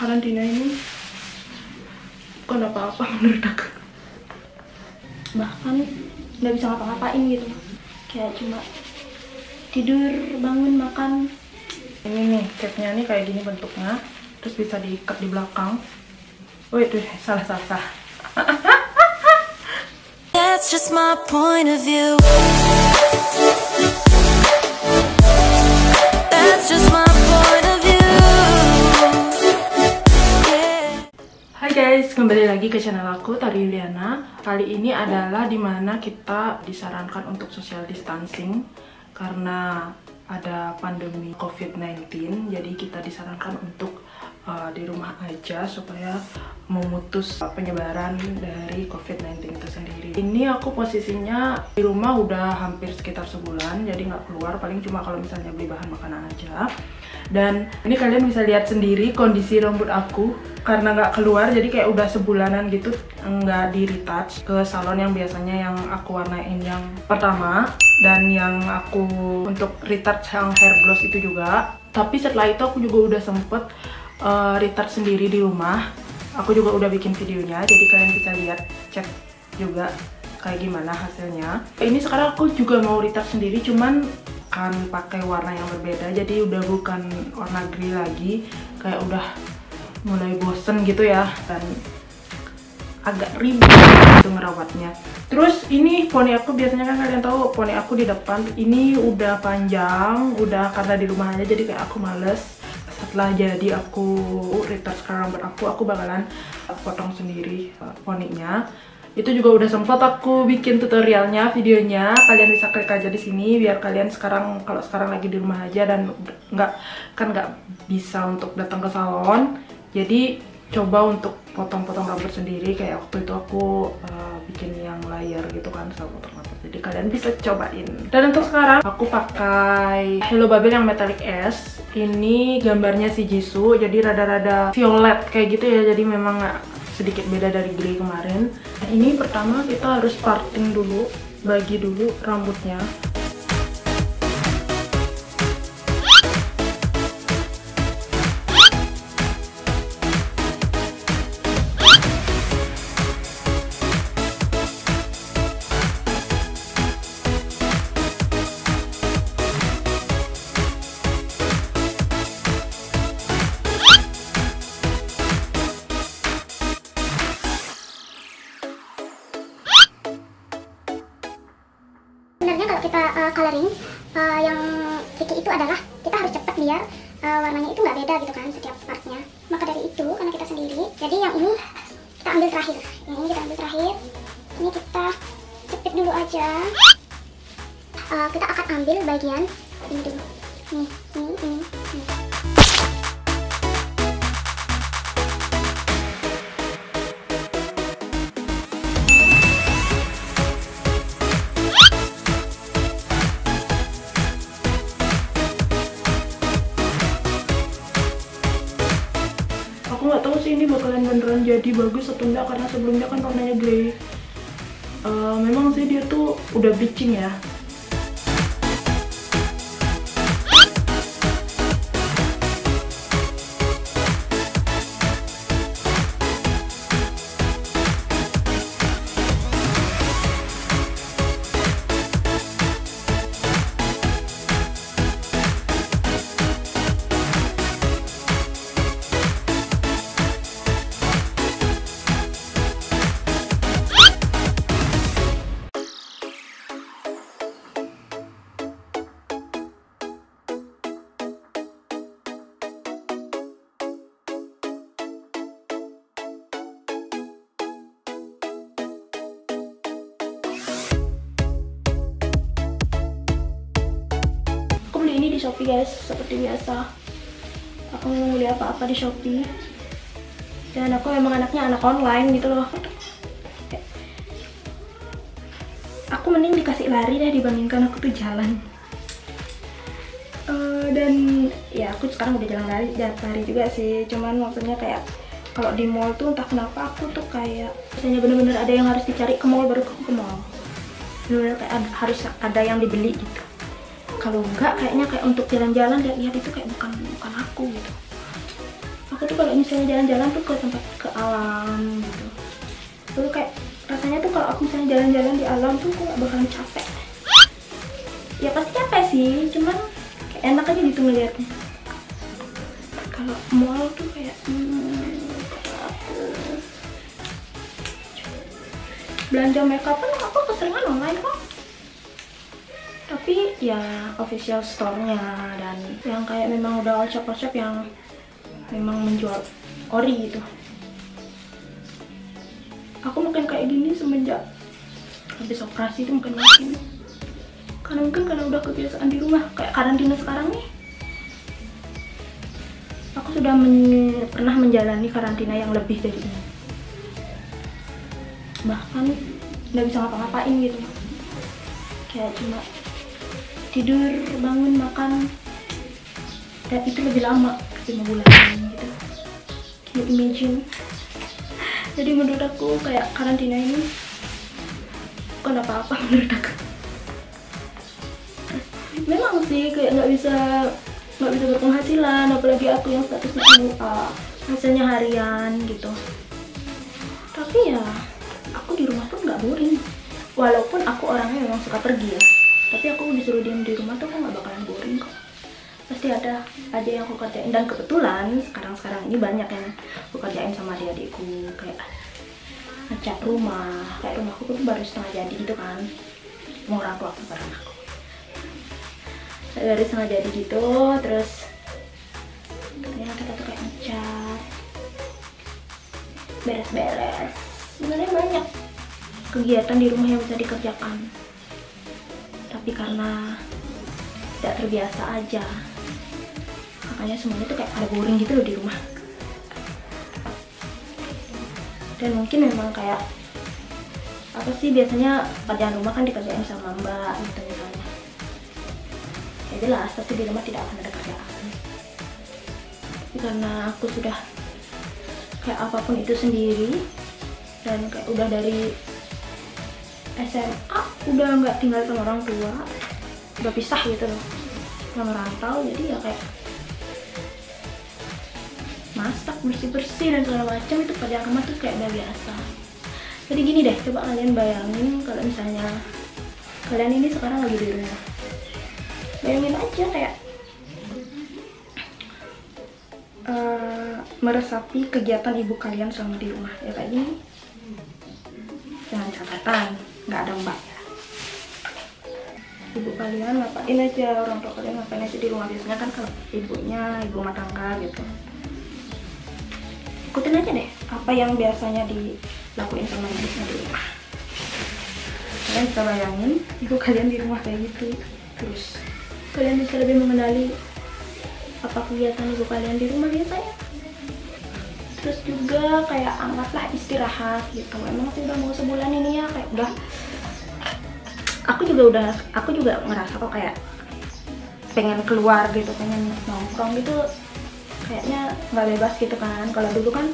karantina ini bukan apa-apa menurut aku. Bahkan nggak bisa ngapa-ngapain gitu, kayak cuma tidur, bangun, makan. Ini nih capnya nih kayak gini bentuknya, terus bisa diikat di belakang. Oh itu salah. That's just my point of view. That's just my point of view. Yeah. Hai guys, kembali lagi ke channel aku, Tari Yuliana. Kali ini adalah dimana kita disarankan untuk social distancing karena ada pandemi COVID-19. Jadi kita disarankan untuk di rumah aja supaya memutus penyebaran dari COVID-19 itu sendiri. Ini aku posisinya di rumah udah hampir sekitar sebulan, jadi nggak keluar, paling cuma kalau misalnya beli bahan makanan aja. Dan ini kalian bisa lihat sendiri kondisi rambut aku karena nggak keluar, jadi kayak udah sebulanan gitu nggak di retouch ke salon yang biasanya yang aku warnain yang pertama, dan yang aku untuk retouch yang hair gloss itu juga. Tapi setelah itu aku juga udah sempet retouch sendiri di rumah. Aku juga udah bikin videonya, jadi kalian bisa lihat, cek juga kayak gimana hasilnya. Ini sekarang aku juga mau retouch sendiri, cuman kan pakai warna yang berbeda, jadi udah bukan warna grey lagi, kayak udah mulai bosen gitu ya, dan agak ribet gitu ngerawatnya. Terus ini poni aku, biasanya kan kalian tahu poni aku di depan ini udah panjang, udah karena di rumah aja jadi kayak aku males. Setelah jadi aku retouch rambut aku bakalan potong sendiri poninya. Itu juga udah sempat aku bikin tutorialnya, videonya. Kalian bisa klik aja di sini biar kalian kalau sekarang lagi di rumah aja dan nggak bisa untuk datang ke salon. Jadi coba untuk potong-potong rambut sendiri, kayak waktu itu aku bikin yang layer gitu kan, sama potong rambut. Jadi kalian bisa cobain. Dan untuk sekarang aku pakai Hello Babel yang Metallic S. Ini gambarnya si Jisoo, jadi rada-rada violet kayak gitu ya, jadi memang sedikit beda dari grey kemarin. Nah, ini pertama kita harus parting dulu, bagi dulu rambutnya. Sebenarnya kalau kita coloring yang tricky itu adalah kita harus cepat biar warnanya itu nggak beda gitu kan setiap partnya. Maka dari itu karena kita sendiri, jadi yang ini kita ambil terakhir, yang ini kita ambil terakhir, ini kita cepet dulu aja. Kita akan ambil bagian ini dulu, ini. Aku nggak tahu sih ini bakalan beneran jadi bagus atau enggak, karena sebelumnya kan warnanya grey. Memang sih dia tuh udah bleaching ya. Ini di Shopee guys, seperti biasa aku mau beli apa-apa di Shopee, dan aku memang anaknya anak online gitu loh. Aku mending dikasih lari deh dibandingkan aku tuh jalan. Dan ya aku sekarang udah jalan lari juga sih, cuman maksudnya kayak kalau di mall tuh entah kenapa aku tuh kayak misalnya bener-bener ada yang harus dicari ke mall baru ke mall, bener-bener kayak harus ada yang dibeli gitu. Kalau enggak kayaknya kayak untuk jalan-jalan lihat-lihat itu kayak bukan aku gitu. Aku tuh kalau misalnya jalan-jalan tuh ke tempat, ke alam gitu. Lalu kayak rasanya tuh kalau aku misalnya jalan-jalan di alam tuh aku gak bakalan capek. Ya pasti capek sih, cuman kayak enak aja gitu ngeliatnya. Kalau mall tuh kayak belanja makeup kan aku keseringan online kok. Tapi ya official store-nya dan yang kayak memang udah shop-shop yang memang menjual ori gitu. Aku mungkin kayak gini semenjak habis operasi itu mungkin karena udah kebiasaan di rumah kayak karantina sekarang nih. Aku sudah pernah menjalani karantina yang lebih dari ini, bahkan nggak bisa ngapa-ngapain gitu, kayak cuma tidur, bangun, makan, dan itu lebih lama 5 bulan gitu. Can you imagine? Jadi menurut aku kayak karantina ini bukan apa-apa menurut aku. Memang sih kayak nggak bisa berpenghasilan, apalagi aku yang statusnya MUA, hasilnya harian gitu. Tapi ya aku di rumah tuh nggak boring, walaupun aku orangnya memang suka pergi ya. Tapi aku disuruh diam di rumah tuh aku nggak bakalan boring kok. Pasti ada aja yang aku kerjain, dan kebetulan sekarang ini banyak yang aku kerjain sama adik-adikku, kayak ngecat rumah. Kayak rumahku tuh baru setengah jadi gitu kan, mau orang tua aku bareng aku baru setengah jadi gitu. Terus katanya kita tuh kayak ngecat, beres-beres. Sebenarnya banyak kegiatan di rumah yang bisa dikerjakan, tapi karena tidak terbiasa aja, makanya semuanya tuh kayak ada boring gitu loh di rumah. Dan mungkin memang kayak apa sih, biasanya kerjaan rumah kan dikerjain sama mbak gitu misalnya. Ya jelas pasti di rumah tidak akan ada kerjaan. Tapi karena aku sudah kayak apapun itu sendiri, dan kayak udah dari SMA udah nggak tinggal sama orang tua, udah pisah gitu loh, udah merantau. Jadi ya kayak masak, bersih-bersih dan segala macam itu kerjaan rumah tuh kayak udah biasa. Jadi gini deh, coba kalian bayangin kalau misalnya kalian ini sekarang lagi di rumah. Bayangin aja kayak meresapi kegiatan ibu kalian selama di rumah ya kayak gini. Jangan catatan, nggak ada mbak ya. Ibu kalian ngapain aja, orang tua kalian ngapain aja di rumah. Biasanya kan kalau ibunya ibu rumah tangga gitu. Ikutin aja deh apa yang biasanya dilakuin sama ibunya di rumah. Kalian bisa bayangin ibu kalian di rumah kayak gitu. Terus kalian bisa lebih mengenali apa kegiatan ibu kalian di rumah biasanya. Terus juga kayak anggaplah istirahat gitu. Emang sih udah mau sebulan ini ya, kayak udah aku juga ngerasa kok kayak pengen keluar gitu, pengen nongkrong gitu, kayaknya nggak bebas gitu kan. Kalau dulu kan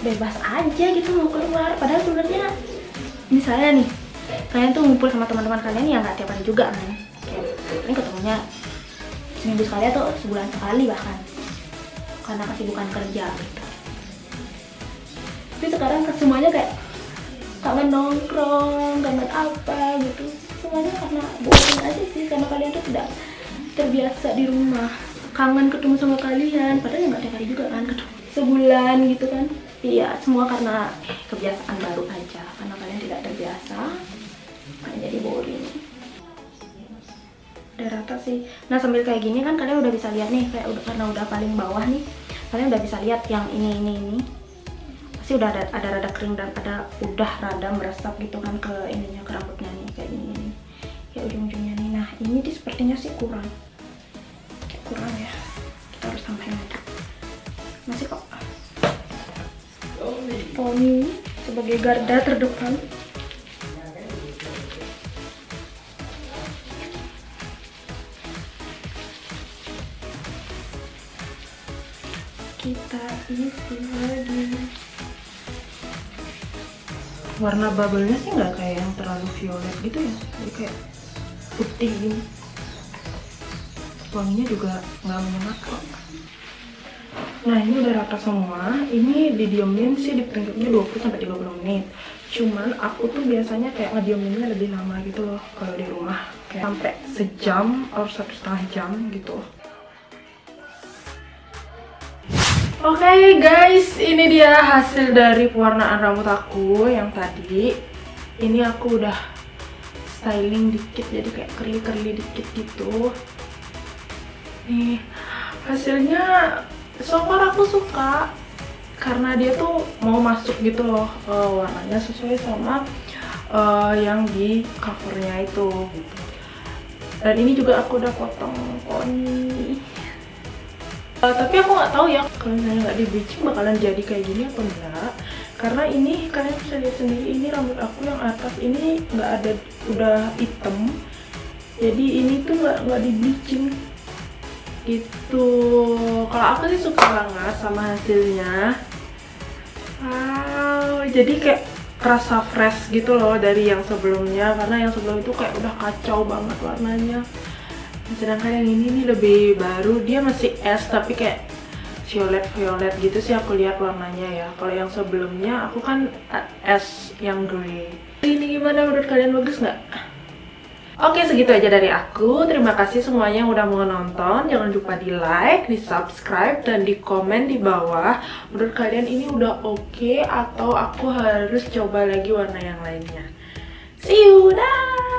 bebas aja gitu mau keluar, padahal sebenarnya misalnya nih kalian tuh ngumpul sama teman-teman kalian ya nggak tiap hari juga kan, kayak ini ketemunya seminggu sekali atau sebulan sekali bahkan, karena kesibukan kerja gitu. Tapi sekarang semuanya kayak kangen nongkrong, kangen apa gitu, semuanya karena boring aja sih, karena kalian tuh tidak terbiasa di rumah. Kangen ketemu sama kalian, padahal nggak tiap hari juga kan, ketemu sebulan gitu kan. Iya, semua karena kebiasaan baru aja, karena kalian tidak terbiasa, makanya jadi boring. Udah rata sih. Nah sambil kayak gini kan kalian udah bisa lihat nih, kayak karena udah paling bawah nih, kalian udah bisa lihat yang ini pasti udah ada rada kering dan udah rada meresap gitu kan ke ininya, ke rambutnya nih kayak gini, kayak ujung-ujungnya nih. Nah ini sepertinya sih kurang ya, kita harus tambahin lagi. Masih kok. Poni sebagai garda terdepan. Kita isi lagi. Warna bubble-nya sih nggak kayak yang terlalu violet gitu ya, jadi kayak putih gini. Wanginya juga nggak menyengat kok. Nah ini udah rata semua. Ini didiemin sih dipringketnya 20-30 menit. Cuman aku tuh biasanya kayak ngedieminnya lebih lama gitu loh kalau di rumah, kayak sampai sejam atau 1,5 jam gitu. Oke guys, ini dia hasil dari pewarnaan rambut aku yang tadi. Ini aku udah styling dikit jadi kayak curly dikit gitu. Nih hasilnya so far aku suka karena dia tuh mau masuk gitu loh, warnanya sesuai sama yang di covernya itu gitu. Dan ini juga aku udah potong poni. Tapi aku nggak tahu ya kalau misalnya nggak di bleaching bakalan jadi kayak gini apa enggak, karena ini kalian bisa lihat sendiri, ini rambut aku yang atas ini nggak ada, udah hitam, jadi ini tuh nggak di bleaching gitu. Kalau aku sih suka banget sama hasilnya. Wow, jadi kayak kerasa fresh gitu loh dari yang sebelumnya, karena yang sebelum itu kayak udah kacau banget warnanya. Sedangkan yang ini nih lebih baru, dia masih es tapi kayak violet gitu sih aku lihat warnanya ya. Kalau yang sebelumnya aku kan es yang grey. Ini gimana menurut kalian, bagus nggak? Oke, segitu aja dari aku. Terima kasih semuanya yang udah mau nonton. Jangan lupa di like, di subscribe, dan di komen di bawah. Menurut kalian ini udah oke atau aku harus coba lagi warna yang lainnya. See you, dah!